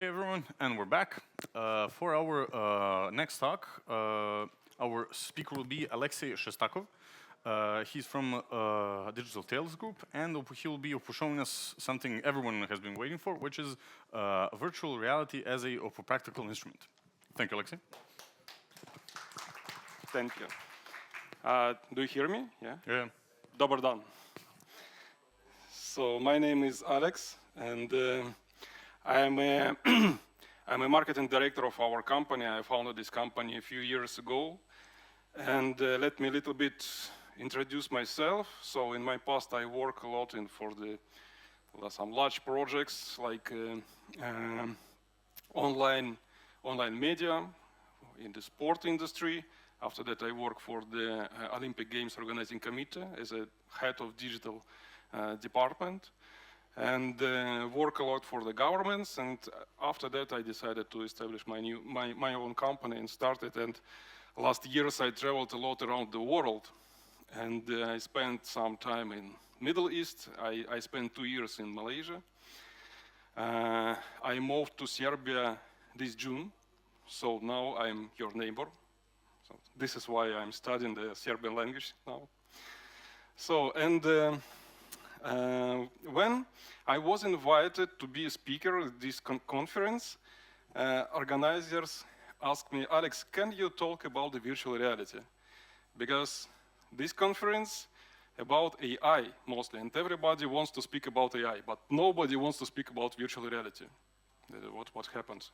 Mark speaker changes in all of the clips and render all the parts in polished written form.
Speaker 1: Hey everyone, and we're back. For our next talk, our speaker will be Alexey Shestakov. He's from Digital Tales Group, and he'll be showing us something everyone has been waiting for, which is virtual reality as a practical instrument. Thank you, Alexey.
Speaker 2: Thank you. Do you hear me? Yeah?
Speaker 1: Yeah.
Speaker 2: Dobar dan. So my name is Alex, and I'm a I'm a marketing director of our company. I founded this company a few years ago. And let me a little bit introduce myself. So in my past, I work a lot for some large projects like online media in the sport industry. After that, I work for the Olympic Games Organizing Committee as a head of digital department, and work a lot for the governments. And after that, I decided to establish my own company and started. And last years, I traveled a lot around the world, and I spent some time in Middle East. I spent 2 years in Malaysia. I moved to Serbia this June, so now I'm your neighbor. So this is why I'm studying the Serbian language now. So, and when I was invited to be a speaker at this conference, organizers asked me, Alex, can you talk about the virtual reality? Because this conference about AI mostly, and everybody wants to speak about AI, but nobody wants to speak about virtual reality. What happens?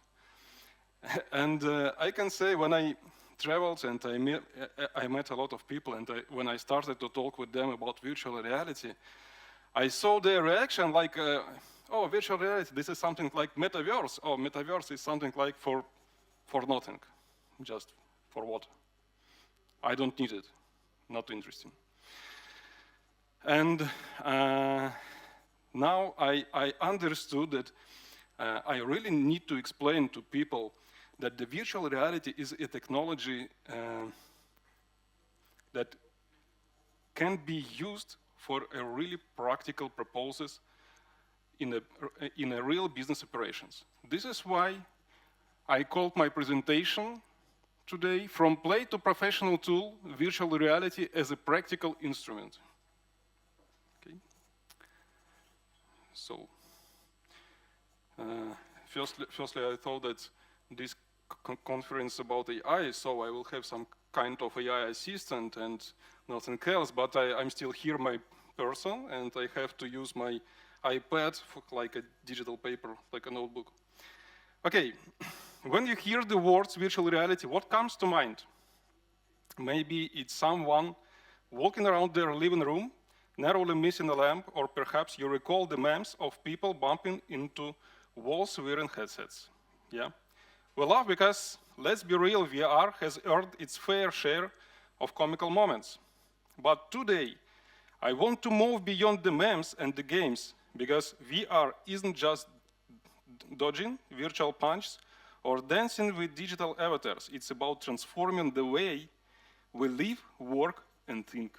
Speaker 2: And I can say when I traveled and I met a lot of people, and when I started to talk with them about virtual reality, I saw their reaction like, oh, virtual reality, this is something like metaverse. Oh, metaverse is something like for nothing, just for what? I don't need it, not interesting. And now I understood that I really need to explain to people that the virtual reality is a technology that can be used for a really practical purposes in a real business operations. This is why I called my presentation today From Play to Professional Tool, Virtual Reality as a Practical Instrument. Okay. So, firstly, I thought that this conference about AI, so I will have some kind of AI assistant and nothing else, but I'm still here, my person, and I have to use my iPad for like a digital paper, like a notebook. Okay, when you hear the words virtual reality, what comes to mind? Maybe it's someone walking around their living room, narrowly missing a lamp, or perhaps you recall the memes of people bumping into walls wearing headsets. Yeah? We laugh because, let's be real, VR has earned its fair share of comical moments. But today, I want to move beyond the memes and the games, because VR isn't just dodging virtual punches or dancing with digital avatars. It's about transforming the way we live, work, and think.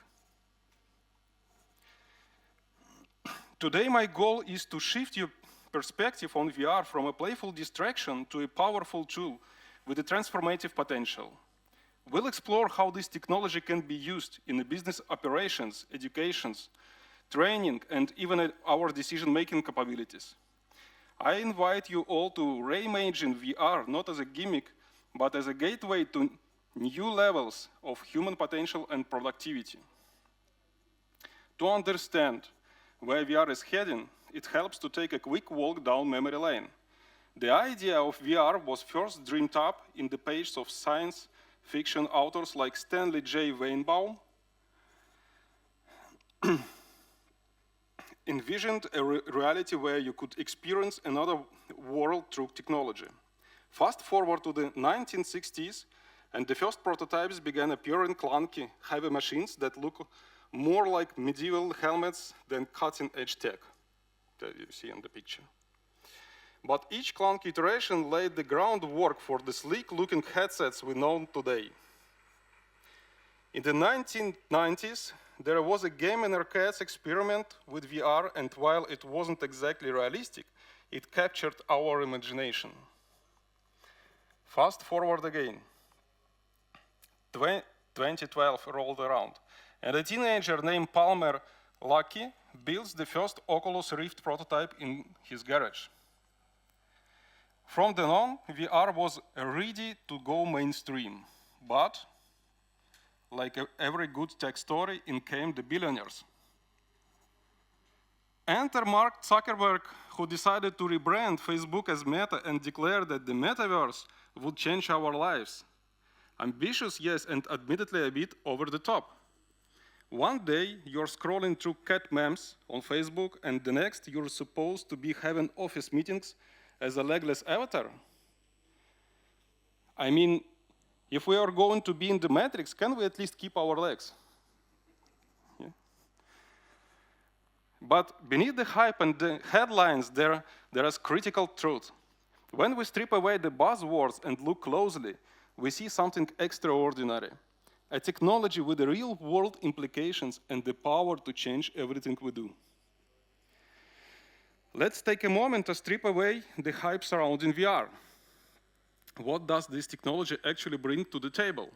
Speaker 2: Today, my goal is to shift your perspective on VR from a playful distraction to a powerful tool with a transformative potential. We'll explore how this technology can be used in the business operations, educations, training, and even our decision-making capabilities. I invite you all to reimagine VR not as a gimmick, but as a gateway to new levels of human potential and productivity. To understand where VR is heading, it helps to take a quick walk down memory lane. The idea of VR was first dreamed up in the pages of science fiction authors like Stanley J. Weinbaum, envisioned a reality where you could experience another world through technology. Fast forward to the 1960s, and the first prototypes began appearing clunky, heavy machines that look more like medieval helmets than cutting-edge tech that you see in the picture. But each clunky iteration laid the groundwork for the sleek-looking headsets we know today. In the 1990s, there was a game and arcades experiment with VR, and while it wasn't exactly realistic, It captured our imagination. Fast forward again. 2012 rolled around, and a teenager named Palmer Luckey builds the first Oculus Rift prototype in his garage. From then on, VR was ready to go mainstream, but like every good tech story, in came the billionaires. Enter Mark Zuckerberg, who decided to rebrand Facebook as Meta and declare that the metaverse would change our lives. Ambitious, yes, and admittedly a bit over the top. One day, you're scrolling through cat memes on Facebook, and the next, you're supposed to be having office meetings as a legless avatar. I mean, if we are going to be in the Matrix, can we at least keep our legs? Yeah. But beneath the hype and the headlines, there is critical truth. When we strip away the buzzwords and look closely, we see something extraordinary. A technology with real-world implications and the power to change everything we do. Let's take a moment to strip away the hype surrounding VR. What does this technology actually bring to the table?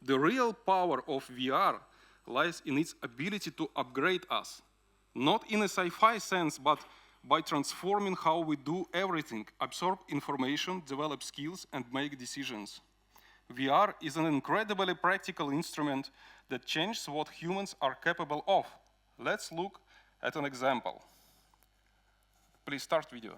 Speaker 2: The real power of VR lies in its ability to upgrade us, not in a sci-fi sense, but by transforming how we do everything, absorb information, develop skills, and make decisions. VR is an incredibly practical instrument that changes what humans are capable of. Let's look at an example. Please start video.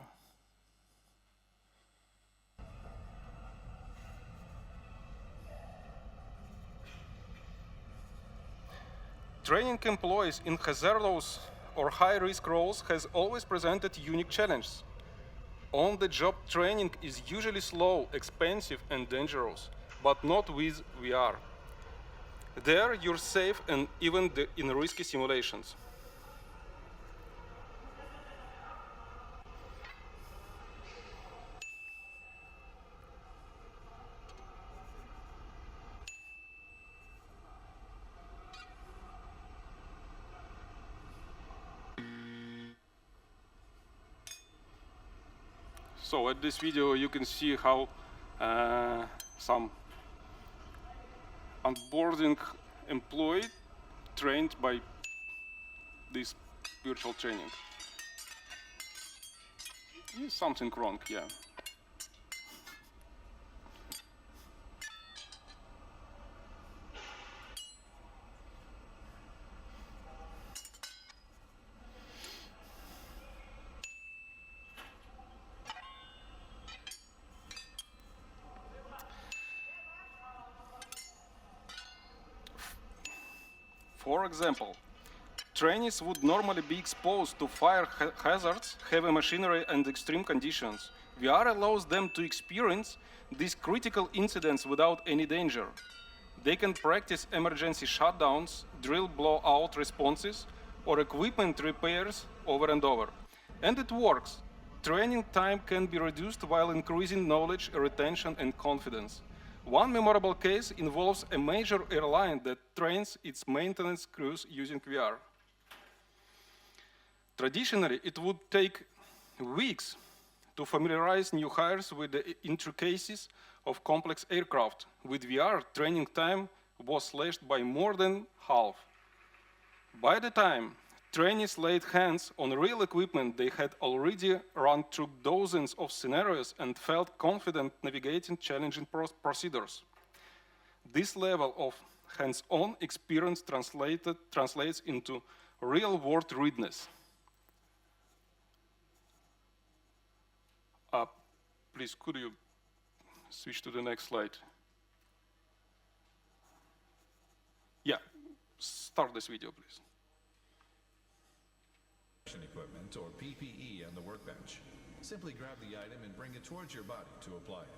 Speaker 2: Training employees in hazardous or high-risk roles has always presented unique challenges. On-the-job training is usually slow, expensive, and dangerous, but not with VR. There, you're safe and even in risky simulations. So at this video, you can see how some onboarding employee trained by this virtual training. There's something wrong, yeah. For example, trainees would normally be exposed to fire hazards, heavy machinery, and extreme conditions. VR allows them to experience these critical incidents without any danger. They can practice emergency shutdowns, drill blowout responses, or equipment repairs over and over. And it works. Training time can be reduced while increasing knowledge, retention, and confidence. One memorable case involves a major airline that trains its maintenance crews using VR. Traditionally, it would take weeks to familiarize new hires with the intricacies of complex aircraft. With VR, training time was slashed by more than half. By the time trainees laid hands on real equipment, they had already run through dozens of scenarios and felt confident navigating challenging procedures. This level of hands-on experience translates into real-world readiness. Please, could you switch to the next slide? Yeah, start this video, please.
Speaker 3: Equipment or PPE on the workbench. Simply grab the item and bring it towards your body to apply it.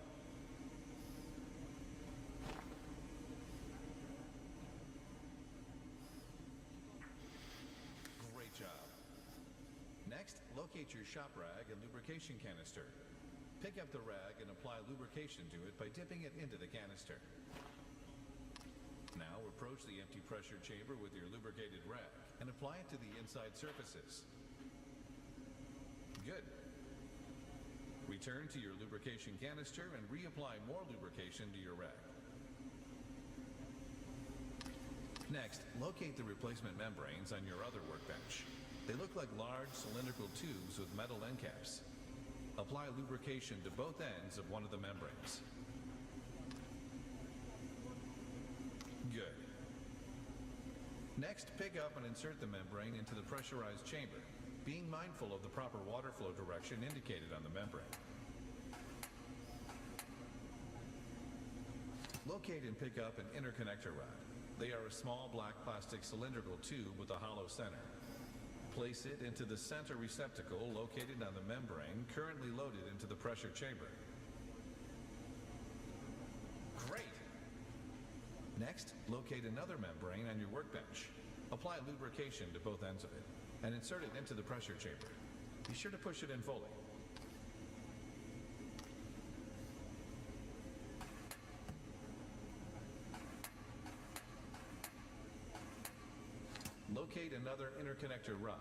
Speaker 3: Great job. Next, locate your shop rag and lubrication canister. Pick up the rag and apply lubrication to it by dipping it into the canister. Now approach the empty pressure chamber with your lubricated rag and apply it to the inside surfaces. Good. Return to your lubrication canister and reapply more lubrication to your rag. Next, locate the replacement membranes on your other workbench. They look like large cylindrical tubes with metal end caps. Apply lubrication to both ends of one of the membranes. Good. Next, pick up and insert the membrane into the pressurized chamber, being mindful of the proper water flow direction indicated on the membrane. Locate and pick up an interconnector rod. They are a small black plastic cylindrical tube with a hollow center. Place it into the center receptacle located on the membrane currently loaded into the pressure chamber. Great! Next, locate another membrane on your workbench. Apply lubrication to both ends of it and insert it into the pressure chamber. Be sure to push it in fully. Locate another interconnector rod.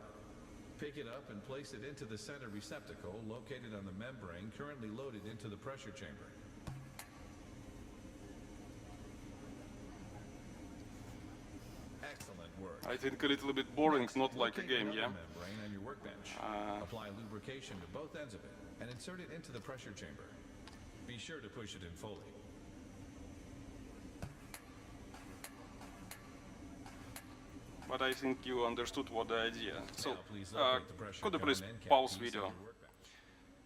Speaker 3: Pick it up and place it into the center receptacle located on the membrane currently loaded into the pressure chamber. Excellent work.
Speaker 2: I think a little bit boring,
Speaker 3: Next,
Speaker 2: not like a
Speaker 3: locate
Speaker 2: game,
Speaker 3: another
Speaker 2: yeah?
Speaker 3: membrane on your workbench. Apply lubrication to both ends of it and insert it into the pressure chamber. Be sure to push it in fully.
Speaker 2: But I think you understood what the idea. So,
Speaker 3: Now please locate the pressure
Speaker 2: could you
Speaker 3: cone
Speaker 2: please
Speaker 3: end cap
Speaker 2: pause
Speaker 3: piece on
Speaker 2: video?
Speaker 3: your workbench.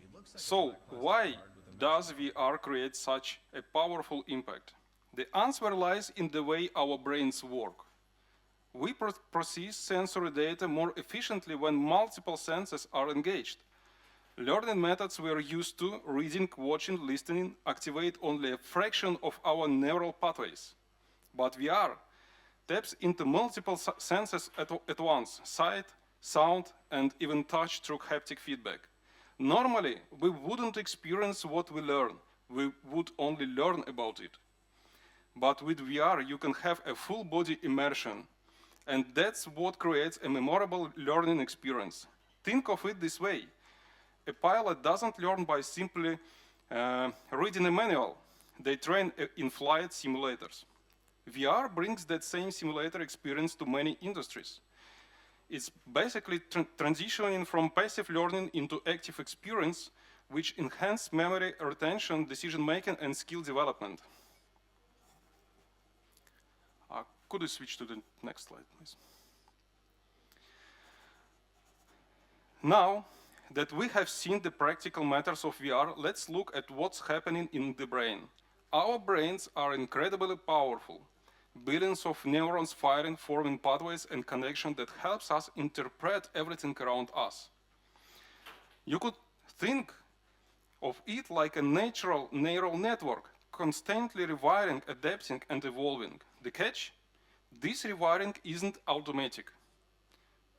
Speaker 3: It looks like a
Speaker 2: So,
Speaker 3: black plastic
Speaker 2: why
Speaker 3: card with a
Speaker 2: does VR create such a powerful impact? The answer lies in the way our brains work. We process sensory data more efficiently when multiple senses are engaged. Learning methods we're used to, reading, watching, listening, activate only a fraction of our neural pathways. But VR taps into multiple senses at once: sight, sound, and even touch through haptic feedback. Normally, we wouldn't experience what we learn. We would only learn about it. But with VR, you can have a full body immersion. And that's what creates a memorable learning experience. Think of it this way. A pilot doesn't learn by simply reading a manual. They train in flight simulators. VR brings that same simulator experience to many industries. It's basically transitioning from passive learning into active experience, which enhance memory retention, decision-making, and skill development. Could you switch to the next slide, please? Now that we have seen the practical matters of VR, let's look at what's happening in the brain. Our brains are incredibly powerful. Billions of neurons firing, forming pathways and connections that helps us interpret everything around us. You could think of it like a natural neural network, constantly rewiring, adapting, and evolving. The catch? This rewiring isn't automatic.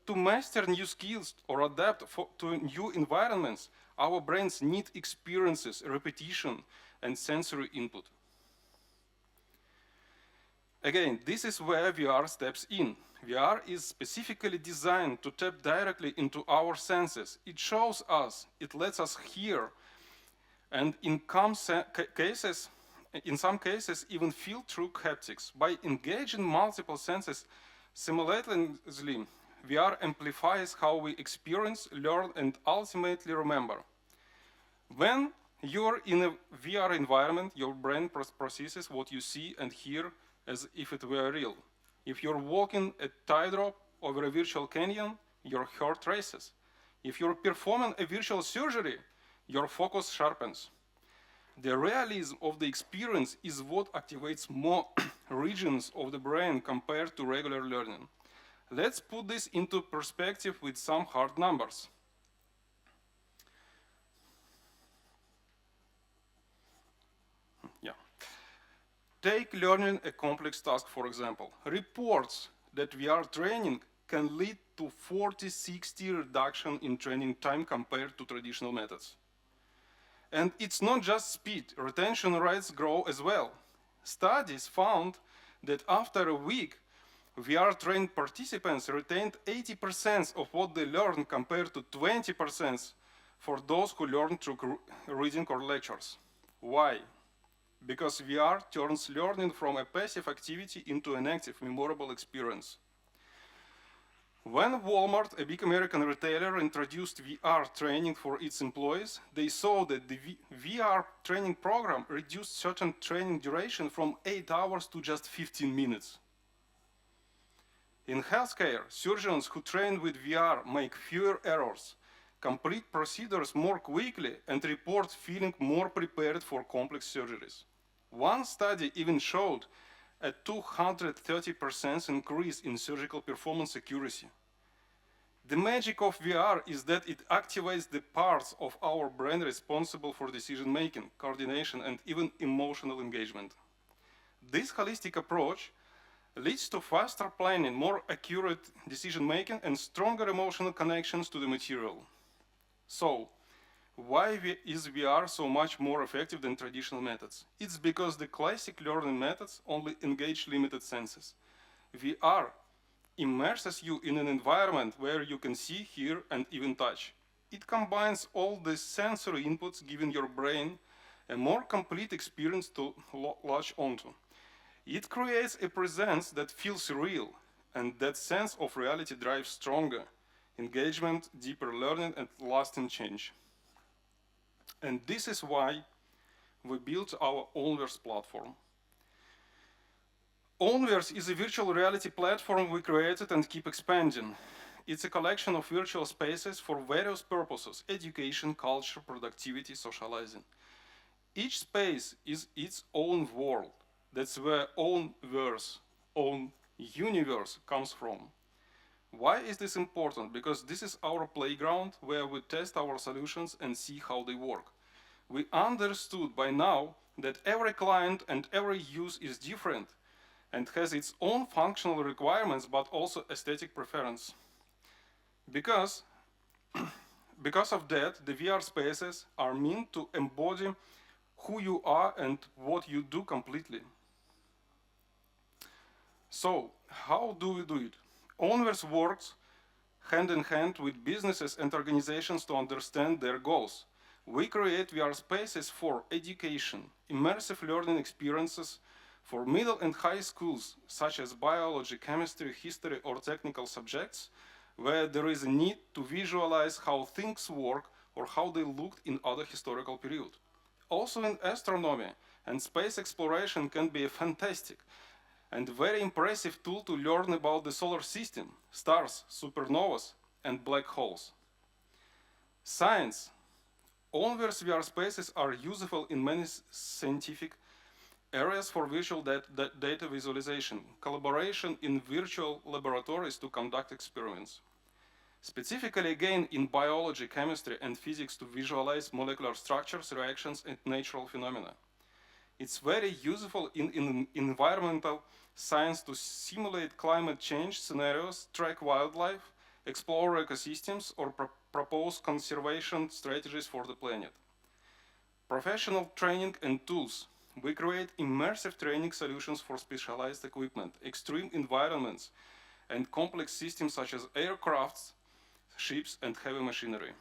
Speaker 2: To master new skills or adapt to new environments, our brains need experiences, repetition, and sensory input. Again, this is where VR steps in. VR is specifically designed to tap directly into our senses. It shows us, it lets us hear, and in some cases, even feel through haptics. By engaging multiple senses simultaneously, VR amplifies how we experience, learn, and ultimately remember. When you're in a VR environment, your brain processes what you see and hear as if it were real. If you're walking a tightrope over a virtual canyon, your heart races. If you're performing a virtual surgery, your focus sharpens. The realism of the experience is what activates more regions of the brain compared to regular learning. Let's put this into perspective with some hard numbers. Take learning a complex task, for example. Reports that VR training can lead to 40-60 reduction in training time compared to traditional methods. And it's not just speed, retention rates grow as well. Studies found that after a week, VR-trained participants retained 80% of what they learned compared to 20% for those who learn through reading or lectures. Why? Because VR turns learning from a passive activity into an active, memorable experience. When Walmart, a big American retailer, introduced VR training for its employees, they saw that the VR training program reduced certain training duration from 8 hours to just 15 minutes. In healthcare, surgeons who train with VR make fewer errors, complete procedures more quickly, and report feeling more prepared for complex surgeries. One study even showed a 230% increase in surgical performance accuracy. The magic of VR is that it activates the parts of our brain responsible for decision-making, coordination, and even emotional engagement. This holistic approach leads to faster planning, more accurate decision-making, and stronger emotional connections to the material. So, why is VR so much more effective than traditional methods? It's because the classic learning methods only engage limited senses. VR immerses you in an environment where you can see, hear, and even touch. It combines all the sensory inputs, giving your brain a more complete experience to latch onto. It creates a presence that feels real, and that sense of reality drives stronger engagement, deeper learning, and lasting change. And this is why we built our Onverse platform. Onverse is a virtual reality platform we created and keep expanding. It's a collection of virtual spaces for various purposes: education, culture, productivity, socializing. Each space is its own world. That's where Onverse, own universe, comes from. Why is this important? Because this is our playground where we test our solutions and see how they work. We understood by now that every client and every use is different and has its own functional requirements, but also aesthetic preference. Because of that, the VR spaces are meant to embody who you are and what you do completely. So, how do we do it? Onverse works hand in hand with businesses and organizations to understand their goals. We create VR spaces for education, immersive learning experiences for middle and high schools, such as biology, chemistry, history, or technical subjects, where there is a need to visualize how things work or how they looked in other historical periods. Also in astronomy and space exploration can be a fantastic and very impressive tool to learn about the solar system, stars, supernovas, and black holes. Science. Onverse VR spaces are useful in many scientific areas for virtual data visualization, collaboration in virtual laboratories to conduct experiments. Specifically again in biology, chemistry, and physics to visualize molecular structures, reactions, and natural phenomena. It's very useful in environmental science to simulate climate change scenarios, track wildlife, explore ecosystems, or propose conservation strategies for the planet. Professional training and tools. We create immersive training solutions for specialized equipment, extreme environments, and complex systems such as aircrafts, ships, and heavy machinery.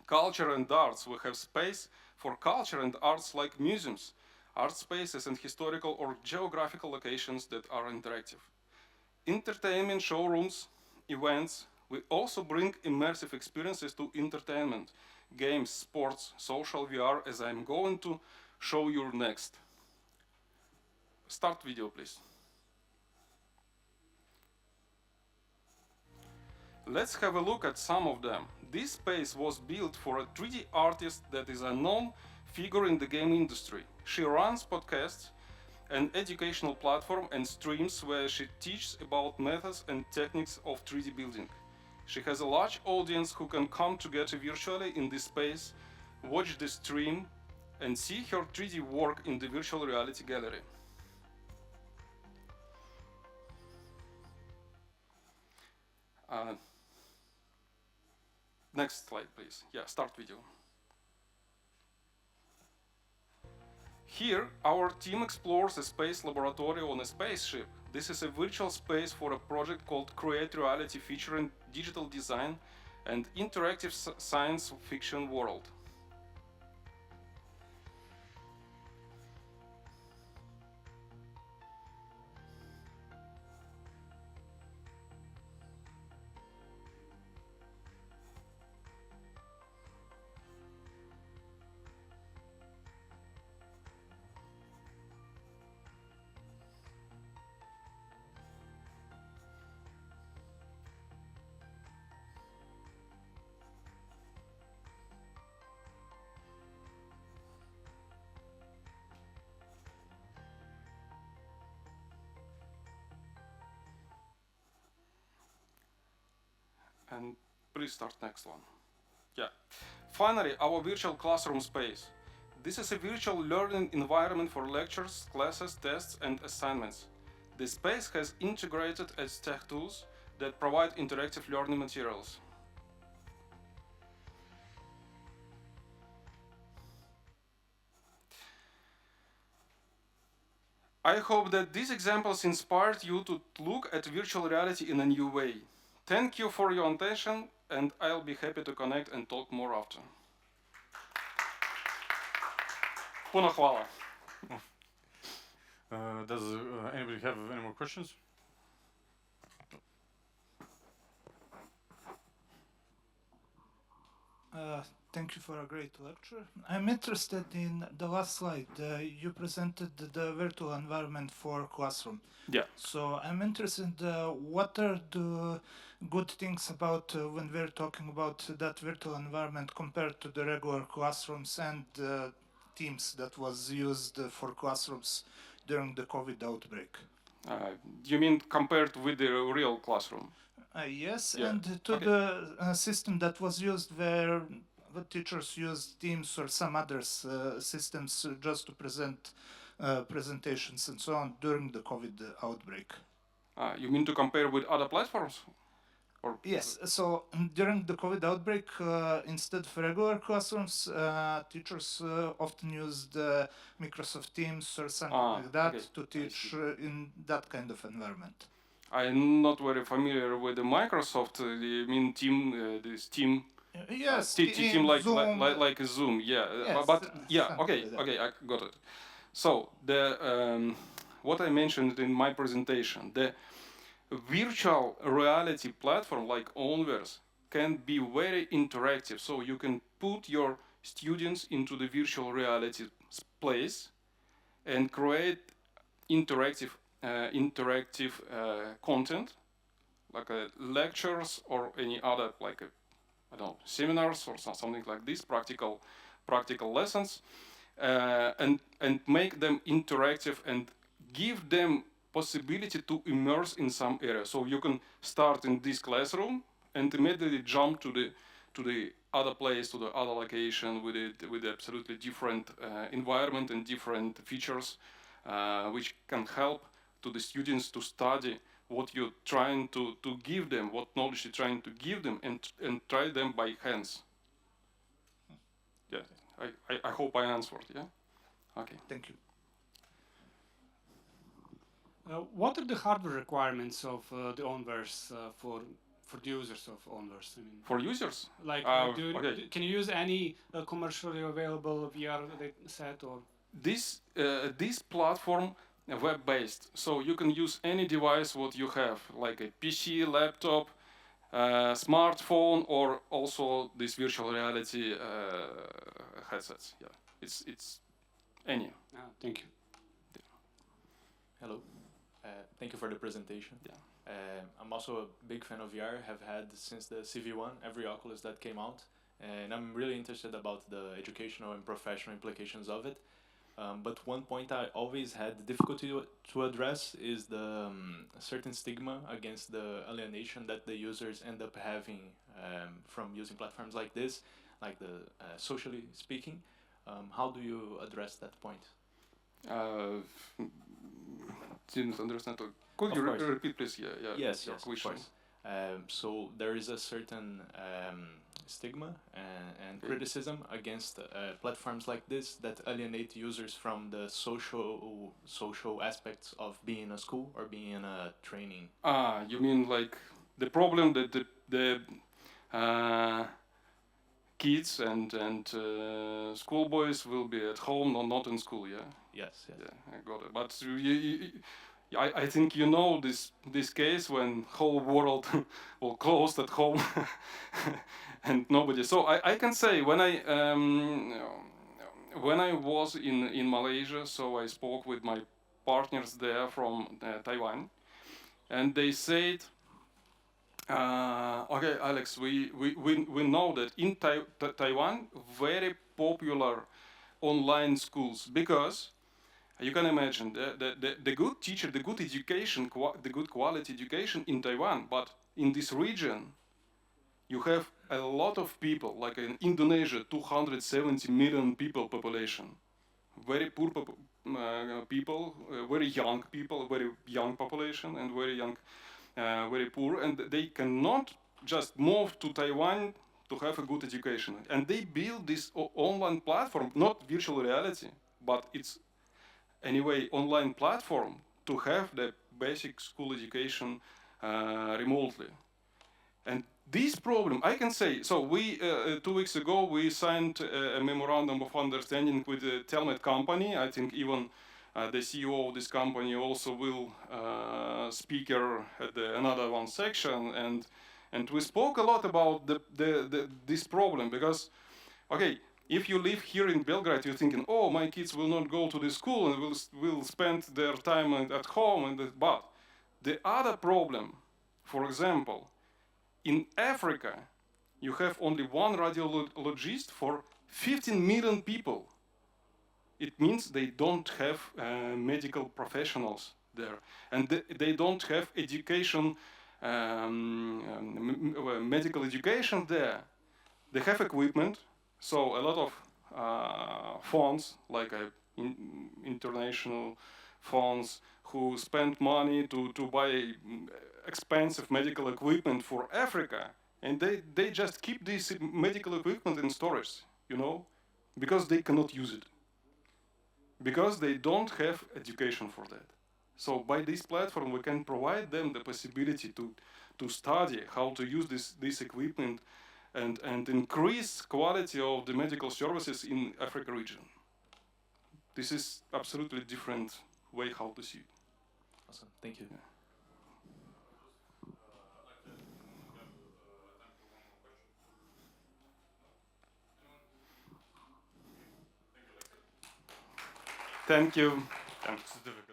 Speaker 2: Culture and arts. We have space for culture and arts like museums, art spaces, and historical or geographical locations that are interactive. Entertainment, showrooms, events. We also bring immersive experiences to entertainment, games, sports, social VR, as I'm going to show you next. Start video, please. Let's have a look at some of them. This space was built for a 3D artist that is a known figure in the game industry. She runs podcasts, an educational platform, and streams where she teaches about methods and techniques of 3D building. She has a large audience who can come together virtually in this space, watch the stream, and see her 3D work in the virtual reality gallery. Next slide, please. Yeah, start video. Here, our team explores a space laboratory on a spaceship. This is a virtual space for a project called Create Reality featuring digital design and interactive science fiction world. And please start next one. Yeah. Finally, our virtual classroom space. This is a virtual learning environment for lectures, classes, tests, and assignments. The space has integrated tech tools that provide interactive learning materials. I hope that these examples inspired you to look at virtual reality in a new way. Thank you for your attention, and I'll be happy to connect and talk more after. Puno hvala.
Speaker 1: Does anybody have any more questions?
Speaker 4: Thank you for a great lecture. I'm interested in the last slide. You presented the virtual environment for classroom.
Speaker 2: Yeah.
Speaker 4: So I'm interested, what are the good things about when we're talking about that virtual environment compared to the regular classrooms and Teams that was used for classrooms during the COVID outbreak?
Speaker 2: You mean compared with the real classroom?
Speaker 4: Yes,
Speaker 2: Yeah.
Speaker 4: and to
Speaker 2: Okay.
Speaker 4: the system that was used where the teachers used Teams or some other systems just to present presentations and so on during the COVID outbreak.
Speaker 2: You mean to compare with other platforms? Or
Speaker 4: Yes, so during the COVID outbreak, instead of regular classrooms, teachers often used Microsoft Teams or something like that
Speaker 2: okay.
Speaker 4: to teach in that kind of environment.
Speaker 2: I'm not very familiar with the Microsoft. You mean Team? This Team?
Speaker 4: Yes,
Speaker 2: Team like
Speaker 4: Zoom.
Speaker 2: like a Zoom. Yeah.
Speaker 4: Yes,
Speaker 2: But yeah.
Speaker 4: something
Speaker 2: Okay.
Speaker 4: like that.
Speaker 2: Okay. I got it. So the what I mentioned in my presentation, the virtual reality platform like Onverse can be very interactive. So you can put your students into the virtual reality place and create interactive content like lectures or any other like I don't know, seminars or something like this, practical lessons, and make them interactive and give them possibility to immerse in some area. So you can start in this classroom and immediately jump to the other place, to the other location with absolutely different environment and different features, which can help to the students to study what you're trying to give them, what knowledge you're trying to give them, and try them by hands. Yeah, I hope I answered. Yeah. Okay.
Speaker 4: Thank you.
Speaker 5: What are the hardware requirements of the Onverse for the users of Onverse? I mean,
Speaker 2: For users,
Speaker 5: like,
Speaker 2: okay.
Speaker 5: can you use any commercially available VR set or?
Speaker 2: This platform web-based, so you can use any device what you have, like a PC, laptop, smartphone, or also this virtual reality headsets. Yeah, it's any.
Speaker 5: Thank you.
Speaker 6: Hello. Thank you for the presentation.
Speaker 2: Yeah.
Speaker 6: I'm also a big fan of VR. Have had since the CV1 every Oculus that came out, and I'm really interested about the educational and professional implications of it. But one point I always had difficulty to address is the certain stigma against the alienation that the users end up having from using platforms like this, like the socially speaking. How do you address that point?
Speaker 2: Didn't understand. Could
Speaker 6: Of
Speaker 2: you
Speaker 6: course.
Speaker 2: repeat, please? Yeah.
Speaker 6: Yes,
Speaker 2: your
Speaker 6: of
Speaker 2: question.
Speaker 6: course. So there is a certain stigma and
Speaker 2: Okay.
Speaker 6: criticism against platforms like this that alienate users from the social aspects of being in a school or being in a training.
Speaker 2: You mean like the problem that kids and schoolboys will be at home, not in school. Yeah.
Speaker 6: Yes. Yes.
Speaker 2: Yeah, I got it. But I think you know this case when whole world will closed at home and nobody. So I can say when I was in Malaysia, so I spoke with my partners there from Taiwan, and they said, okay, Alex, we know that in Taiwan very popular online schools, because you can imagine the good teacher, the good education, the good quality education in Taiwan, but in this region you have a lot of people, like in Indonesia, 270 million people population, very poor people, very young people, very young population, and very young, very poor, and they cannot just move to Taiwan to have a good education. And they build this online platform, not virtual reality, but it's anyway online platform to have the basic school education remotely. And this problem, I can say, so we 2 weeks ago we signed a memorandum of understanding with the Telnet company. I think even the CEO of this company also will speaker at another one section, and we spoke a lot about this problem, because okay, if you live here in Belgrade, you're thinking, oh, my kids will not go to the school and will spend their time at home. But the other problem, for example, in Africa, you have only one radiologist for 15 million people. It means they don't have medical professionals there, and they don't have education, medical education there. They have equipment, so a lot of funds, like international funds, who spend money to buy expensive medical equipment for Africa, and they just keep this medical equipment in storage, you know, because they cannot use it, because they don't have education for that. So by this platform, we can provide them the possibility to study how to use this equipment and increase quality of the medical services in Africa region. This is absolutely different way how to see it.
Speaker 6: Awesome. Thank you.
Speaker 2: Yeah. Thank you.
Speaker 1: It's difficult.